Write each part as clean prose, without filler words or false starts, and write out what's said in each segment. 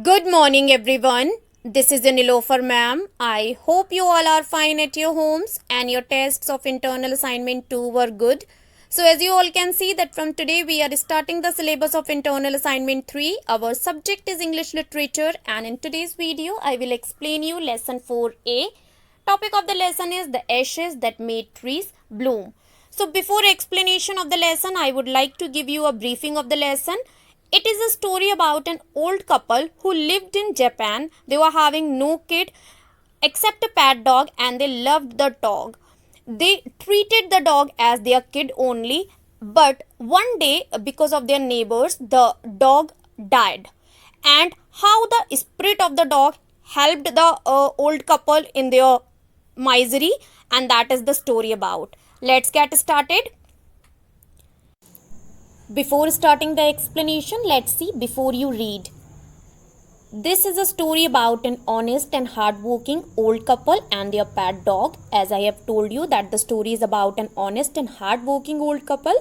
Good morning, everyone. This is Nilofer ma'am. I hope you all are fine at your homes and your tests of internal assignment 2 were good. So, as you all can see that from today we are starting the syllabus of internal assignment 3. Our subject is English literature, and in today's video I will explain you lesson 4A. Topic of the lesson is the ashes that made trees bloom. So, before explanation of the lesson, I would like to give you a briefing of the lesson. It is a story about an old couple who lived in Japan. They were having no kid except a pet dog, and they loved the dog. They treated the dog as their kid only, but one day, because of their neighbors, the dog died. And how the spirit of the dog helped the old couple in their misery, and that is the story about. Let's get started. Before starting the explanation, let's see before you read. This is a story about an honest and hardworking old couple and their pet dog. As I have told you that the story is about an honest and hardworking old couple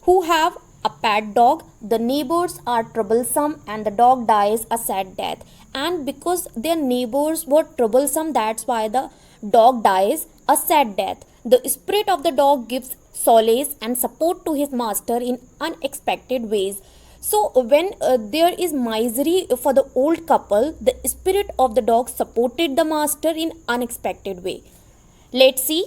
who have a pet dog. The neighbors are troublesome and the dog dies a sad death. And because their neighbors were troublesome, that's why the dog dies a sad death. The spirit of the dog gives solace and support to his master in unexpected ways. So, when there is misery for the old couple, the spirit of the dog supported the master in unexpected way. Let's see.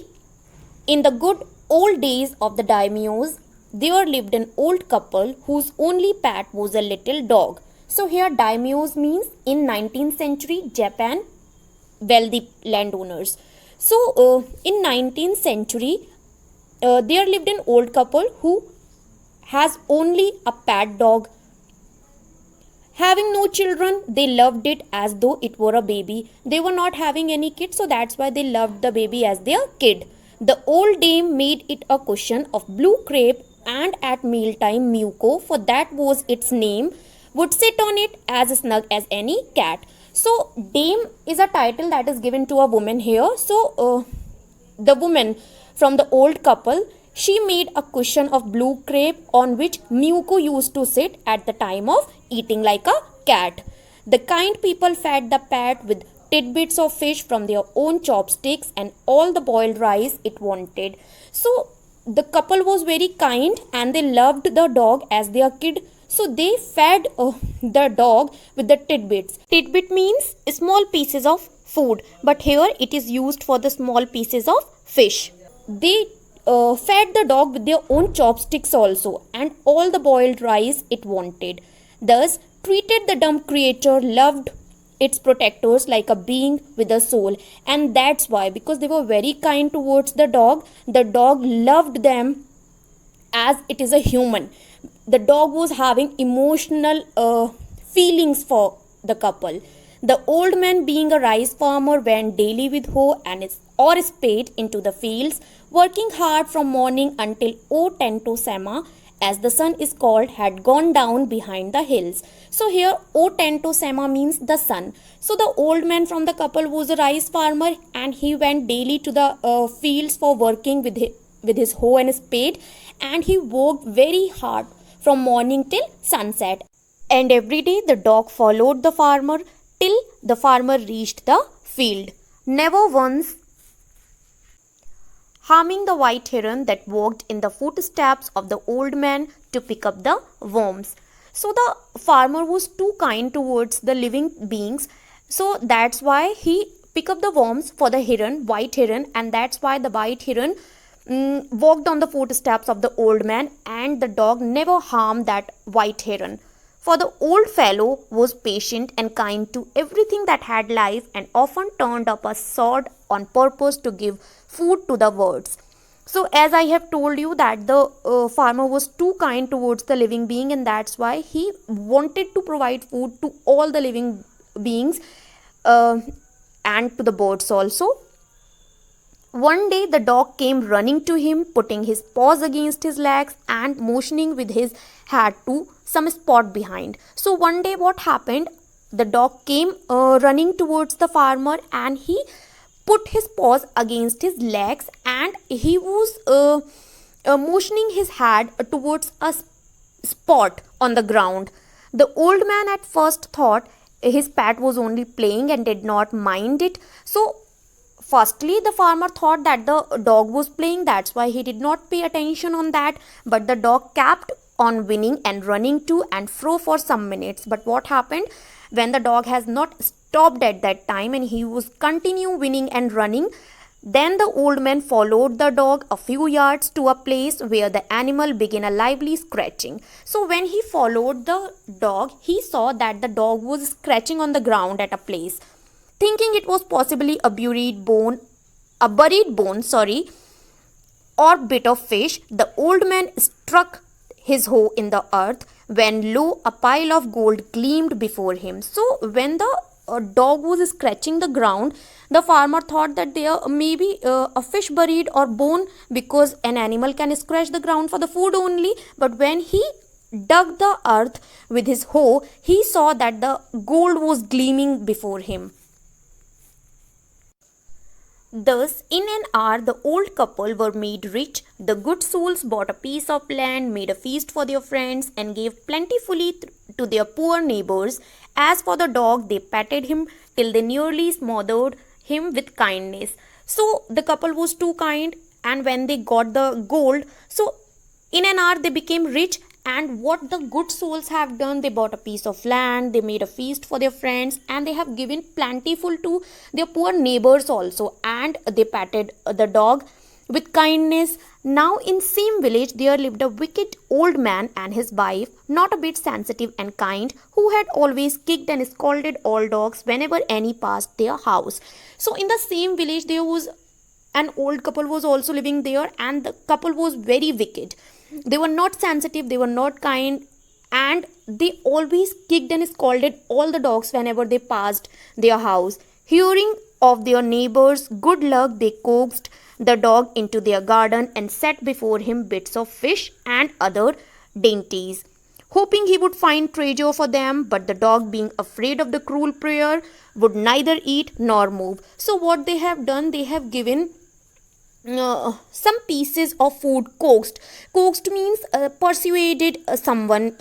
In the good old days of the daimyos, there lived an old couple whose only pet was a little dog. So here daimyos means in 19th century Japan wealthy landowners. So in 19th century there lived an old couple who has only a pet dog. Having no children, they loved it as though it were a baby. They were not having any kids, so that's why they loved the baby as their kid. The old dame made it a cushion of blue crepe, and at mealtime Muko, for that was its name, would sit on it as snug as any cat. So dame is a title that is given to a woman here. So the woman from the old couple, she made a cushion of blue crepe on which Muko used to sit at the time of eating like a cat. The kind people fed the pet with tidbits of fish from their own chopsticks and all the boiled rice it wanted. So the couple was very kind and they loved the dog as their kid. So they fed the dog with the tidbits. Tidbit means small pieces of food, but here it is used for the small pieces of fish. They fed the dog with their own chopsticks also and all the boiled rice it wanted. Thus, treated the dumb creature, loved its protectors like a being with a soul. And that's why, because they were very kind towards the dog loved them as it is a human. The dog was having emotional feelings for the couple. The old man, being a rice farmer, went daily with hoe and or spade into the fields, working hard from morning until O10 Sama, as the sun is called, had gone down behind the hills. So here O10 Sama means the sun. So the old man from the couple was a rice farmer and he went daily to the fields for working with his hoe and spade, and he worked very hard from morning till sunset. And every day the dog followed the farmer till the farmer reached the field, never once harming the white heron that walked in the footsteps of the old man to pick up the worms. So the farmer was too kind towards the living beings, so that's why he picked up the worms for the heron, white heron, and that's why the white heron walked on the footsteps of the old man, and the dog never harmed that white heron. For the old fellow was patient and kind to everything that had life, and often turned up a sword on purpose to give food to the birds. So as I have told you that the farmer was too kind towards the living being, and that's why he wanted to provide food to all the living beings and to the birds also. One day the dog came running to him, putting his paws against his legs and motioning with his head to some spot behind. So one day what happened, the dog came running towards the farmer and he put his paws against his legs and he was motioning his head towards a spot on the ground. The old man at first thought his pet was only playing and did not mind it. So firstly, the farmer thought that the dog was playing, that's why he did not pay attention on that. But the dog kept on winning and running to and fro for some minutes. But what happened when the dog has not stopped at that time and he was continue winning and running? Then the old man followed the dog a few yards to a place where the animal began a lively scratching. So when he followed the dog, he saw that the dog was scratching on the ground at a place. Thinking it was possibly a buried bone, or bit of fish, the old man struck his hoe in the earth when lo, a pile of gold gleamed before him. So when the dog was scratching the ground, the farmer thought that there may be a fish buried or bone, because an animal can scratch the ground for the food only. But when he dug the earth with his hoe, he saw that the gold was gleaming before him. Thus, in an hour, the old couple were made rich. The good souls bought a piece of land, made a feast for their friends, and gave plentifully to their poor neighbors. As for the dog, they petted him till they nearly smothered him with kindness. So, the couple was too kind, and when they got the gold, so in an hour they became rich. And what the good souls have done, they bought a piece of land, they made a feast for their friends, and they have given plentiful to their poor neighbors also, and they patted the dog with kindness. Now in same village there lived a wicked old man and his wife, not a bit sensitive and kind, who had always kicked and scolded all dogs whenever any passed their house. So in the same village there was an old couple was also living there, and the couple was very wicked. They were not sensitive, they were not kind, and they always kicked and scolded all the dogs whenever they passed their house. Hearing of their neighbors' good luck, they coaxed the dog into their garden and set before him bits of fish and other dainties, hoping he would find treasure for them. But the dog, being afraid of the cruel prayer, would neither eat nor move. So what they have done, they have given some pieces of food. Coaxed means persuaded someone,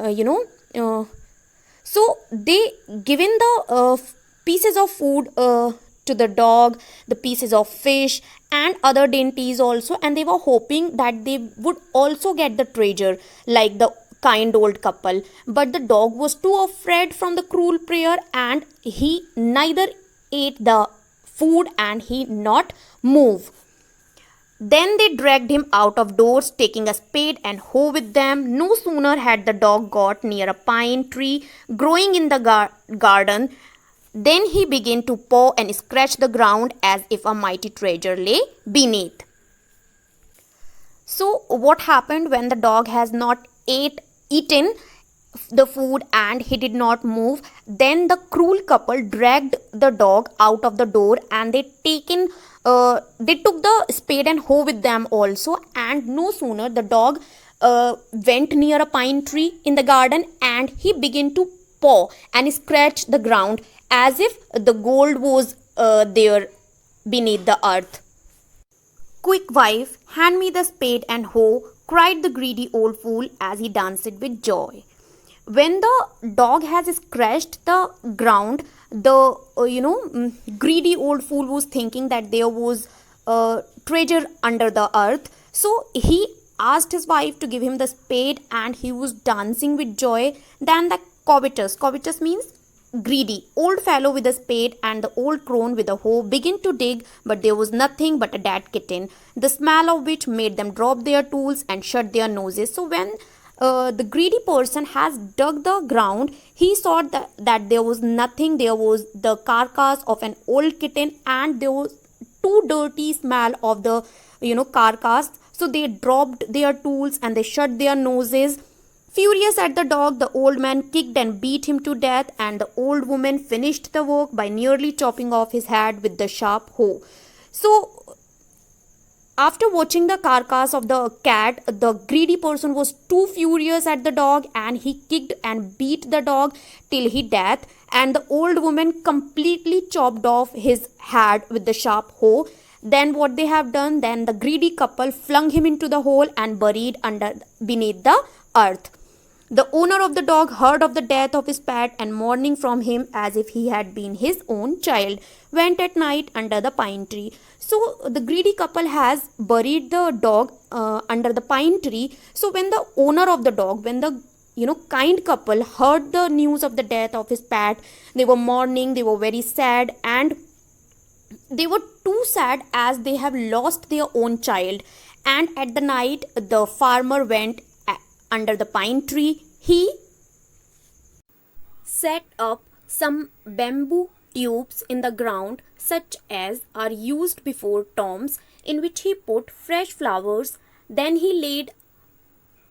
so they given the pieces of food to the dog, the pieces of fish and other dainties also, and they were hoping that they would also get the treasure like the kind old couple. But the dog was too afraid from the cruel prayer, and he neither ate the food and he not move. Then they dragged him out of doors, taking a spade and hoe with them. No sooner had the dog got near a pine tree growing in the garden than he began to paw and scratch the ground as if a mighty treasure lay beneath. So what happened when the dog has not eaten the food and he did not move? Then the cruel couple dragged the dog out of the door, and they took the spade and hoe with them also. And no sooner the dog went near a pine tree in the garden, and he began to paw and scratch the ground as if the gold was there beneath the earth. "Quick, wife, hand me the spade and hoe," cried the greedy old fool as he danced with joy. When the dog has scratched the ground, the greedy old fool was thinking that there was treasure under the earth. So he asked his wife to give him the spade, and he was dancing with joy. Then the covetous means greedy old fellow with a spade and the old crone with a hoe began to dig, but there was nothing but a dead kitten, the smell of which made them drop their tools and shut their noses. So when the greedy person has dug the ground, he saw that there was nothing. There was the carcass of an old kitten, and there was too dirty smell of the carcass. So they dropped their tools and they shut their noses. Furious at the dog, the old man kicked and beat him to death, and the old woman finished the work by nearly chopping off his head with the sharp hoe. So after watching the carcass of the cat, the greedy person was too furious at the dog, and he kicked and beat the dog till he died, and the old woman completely chopped off his head with the sharp hoe. Then what they have done, then the greedy couple flung him into the hole and buried beneath the earth. The owner of the dog heard of the death of his pet and mourning from him as if he had been his own child, went at night under the pine tree. So the greedy couple has buried the dog under the pine tree. So when the owner of the dog, when the kind couple heard the news of the death of his pet, they were mourning, they were very sad, and they were too sad as they have lost their own child. And at the night, the farmer went under the pine tree. He set up some bamboo tubes in the ground, such as are used before tombs, in which he put fresh flowers. Then he laid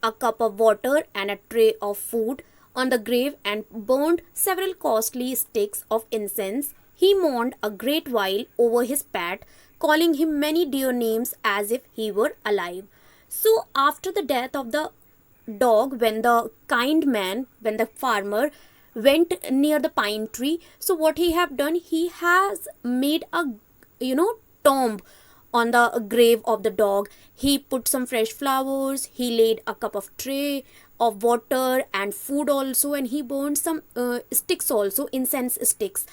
a cup of water and a tray of food on the grave and burned several costly sticks of incense. He mourned a great while over his pet, calling him many dear names as if he were alive. So, after the death of the dog, when the kind man, when the farmer went near the pine tree, so what he have done, he has made a tomb on the grave of the dog. He put some fresh flowers, he laid a cup of tray of water and food also, and he burned some sticks also, incense sticks.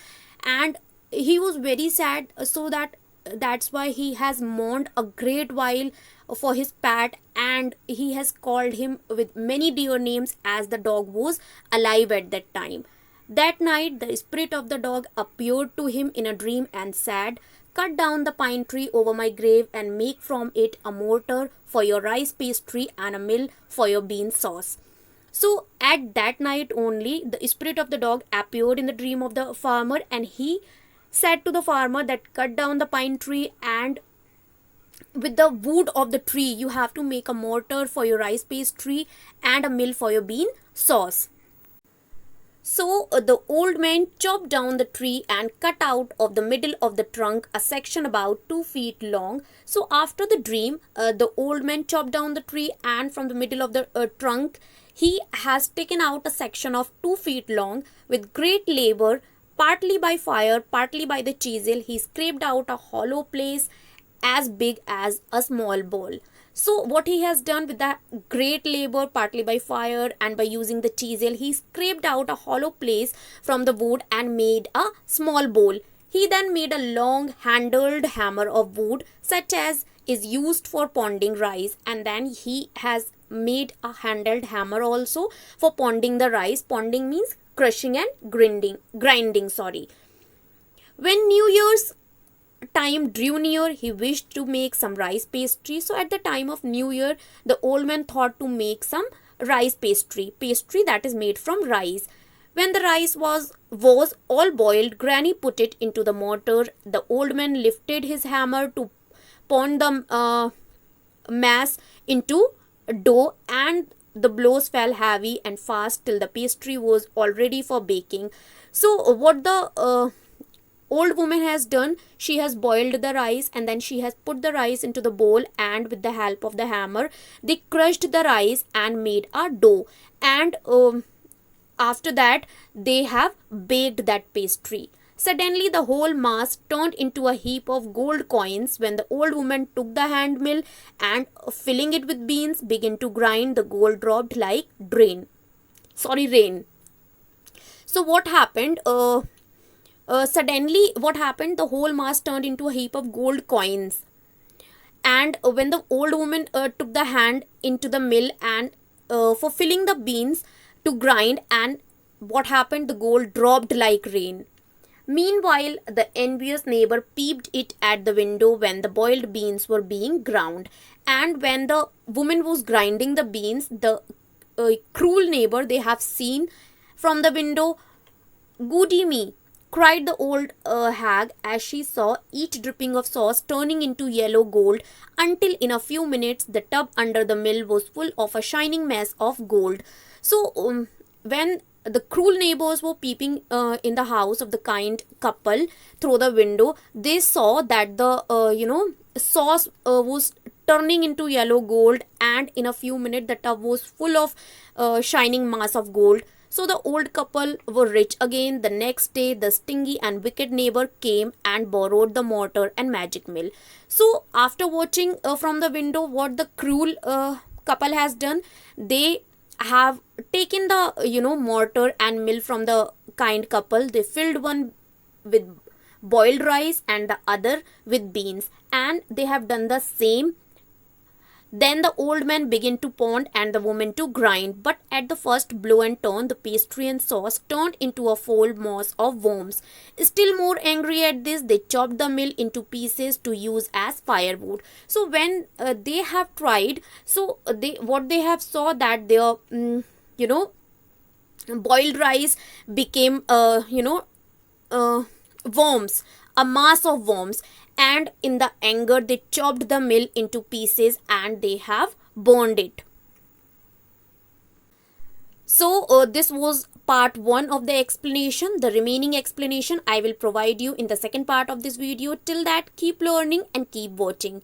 And he was very sad, so that's why he has mourned a great while for his pet, and he has called him with many dear names as the dog was alive at that time. That night the spirit of the dog appeared to him in a dream and said, "Cut down the pine tree over my grave and make from it a mortar for your rice pastry and a mill for your bean sauce." So at that night only, the spirit of the dog appeared in the dream of the farmer, and he said to the farmer that cut down the pine tree, and with the wood of the tree you have to make a mortar for your rice pastry and a mill for your bean sauce. So the old man chopped down the tree and cut out of the middle of the trunk a section about 2 feet long. So after the dream, the old man chopped down the tree, and from the middle of the trunk he has taken out a section of 2 feet long. With great labor, partly by fire, partly by the chisel, he scraped out a hollow place as big as a small ball. So what he has done with that great labor, partly by fire and by using the chisel, he scraped out a hollow place from the wood and made a small bowl. He then made a long handled hammer of wood, such as is used for pounding rice, and then he has made a handled hammer also for pounding the rice. Pounding means crushing and grinding. When New Year's time drew near, he wished to make some rice pastry. So at the time of New Year, the old man thought to make some rice pastry that is made from rice. When the rice was all boiled, Granny put it into the mortar. The old man lifted his hammer to pound the mass into dough, and the blows fell heavy and fast till the pastry was all ready for baking. So what the old woman has done, she has boiled the rice, and then she has put the rice into the bowl, and with the help of the hammer they crushed the rice and made a dough. And after that they have baked that pastry. Suddenly the whole mass turned into a heap of gold coins. When the old woman took the hand mill and filling it with beans began to grind, the gold dropped like rain. So what happened? Suddenly what happened, the whole mass turned into a heap of gold coins. And when the old woman took the hand into the mill and for filling the beans to grind, and what happened, the gold dropped like rain. Meanwhile the envious neighbor peeped it at the window when the boiled beans were being ground, and when the woman was grinding the beans, the cruel neighbor, they have seen from the window. "Goody me!" cried the old hag as she saw each dripping of sauce turning into yellow gold, until in a few minutes the tub under the mill was full of a shining mass of gold. So when the cruel neighbors were peeping in the house of the kind couple through the window, they saw that the sauce was turning into yellow gold, and in a few minutes the tub was full of shining mass of gold. So the old couple were rich again. The next day, the stingy and wicked neighbor came and borrowed the mortar and magic mill. So after watching from the window what the cruel couple has done, they have taken the mortar and mill from the kind couple. They filled one with boiled rice and the other with beans, and they have done the same. Then the old man began to pound and the woman to grind, but at the first blow and turn, the pastry and sauce turned into a foul mass of worms. Still more angry at this, they chopped the meal into pieces to use as firewood. So when they have tried, so they have saw that their boiled rice became worms, a mass of worms, and in the anger they chopped the meal into pieces and they have burned it. So this was part 1 of the explanation. The remaining explanation I will provide you in the second part of this video. Till that, keep learning and keep watching.